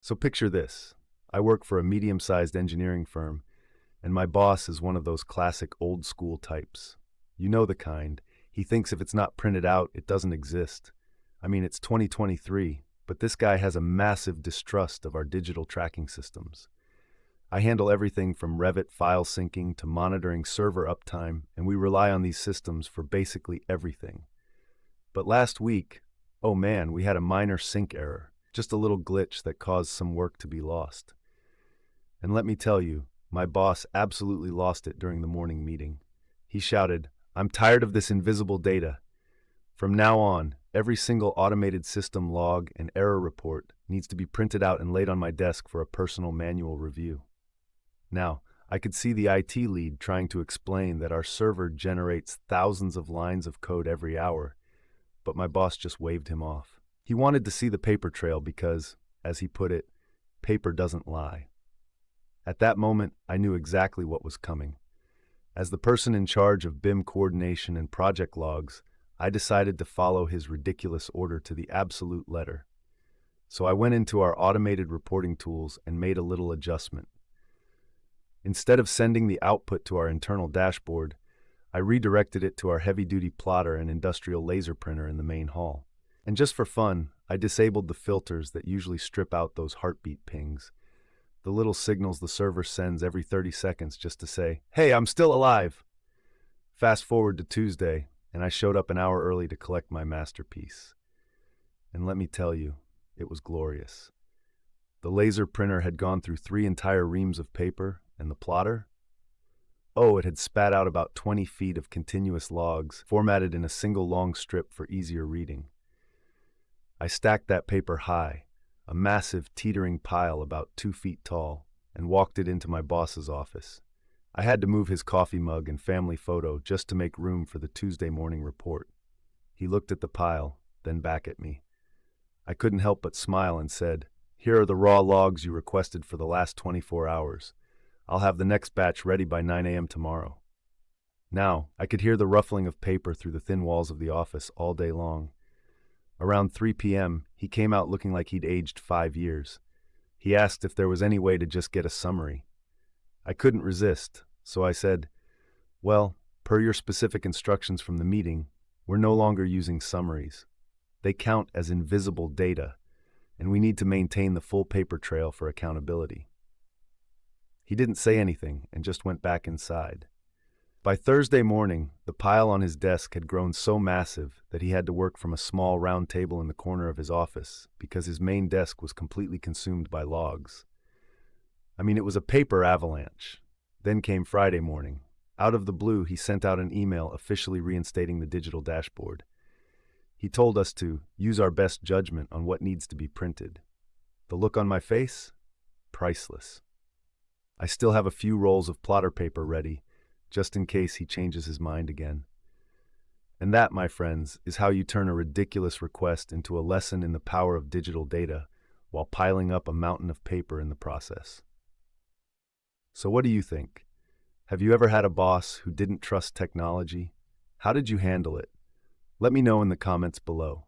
So picture this. I work for a medium-sized engineering firm, and my boss is one of those classic old-school types. You know the kind. He thinks if it's not printed out, it doesn't exist. I mean, it's 2023, but this guy has a massive distrust of our digital tracking systems. I handle everything from Revit file syncing to monitoring server uptime, and we rely on these systems for basically everything. But last week, oh man, we had a minor sync error, just a little glitch that caused some work to be lost. And let me tell you, my boss absolutely lost it during the morning meeting. He shouted, "I'm tired of this invisible data. From now on, every single automated system log and error report needs to be printed out and laid on my desk for a personal manual review." Now, I could see the IT lead trying to explain that our server generates thousands of lines of code every hour, but my boss just waved him off. He wanted to see the paper trail because, as he put it, paper doesn't lie. At that moment, I knew exactly what was coming. As the person in charge of BIM coordination and project logs, I decided to follow his ridiculous order to the absolute letter. So I went into our automated reporting tools and made a little adjustment. Instead of sending the output to our internal dashboard, I redirected it to our heavy-duty plotter and industrial laser printer in the main hall. And just for fun, I disabled the filters that usually strip out those heartbeat pings, the little signals the server sends every 30 seconds just to say, "Hey, I'm still alive." Fast forward to Tuesday, and I showed up an hour early to collect my masterpiece. And let me tell you, it was glorious. The laser printer had gone through 3 entire reams of paper, and the plotter? Oh, it had spat out about 20 feet of continuous logs, formatted in a single long strip for easier reading. I stacked that paper high, a massive teetering pile about 2 feet tall, and walked it into my boss's office. I had to move his coffee mug and family photo just to make room for the Tuesday morning report. He looked at the pile, then back at me. I couldn't help but smile and said, "Here are the raw logs you requested for the last 24 hours. I'll have the next batch ready by 9 a.m. tomorrow." Now, I could hear the ruffling of paper through the thin walls of the office all day long. Around 3 p.m., he came out looking like he'd aged 5 years. He asked if there was any way to just get a summary. I couldn't resist, so I said, "Well, per your specific instructions from the meeting, we're no longer using summaries. They count as invisible data, and we need to maintain the full paper trail for accountability." He didn't say anything and just went back inside. By Thursday morning, the pile on his desk had grown so massive that he had to work from a small round table in the corner of his office because his main desk was completely consumed by logs. I mean, it was a paper avalanche. Then came Friday morning. Out of the blue, he sent out an email officially reinstating the digital dashboard. He told us to use our best judgment on what needs to be printed. The look on my face? Priceless. I still have a few rolls of plotter paper ready, just in case he changes his mind again. And that, my friends, is how you turn a ridiculous request into a lesson in the power of digital data while piling up a mountain of paper in the process. So what do you think? Have you ever had a boss who didn't trust technology? How did you handle it? Let me know in the comments below.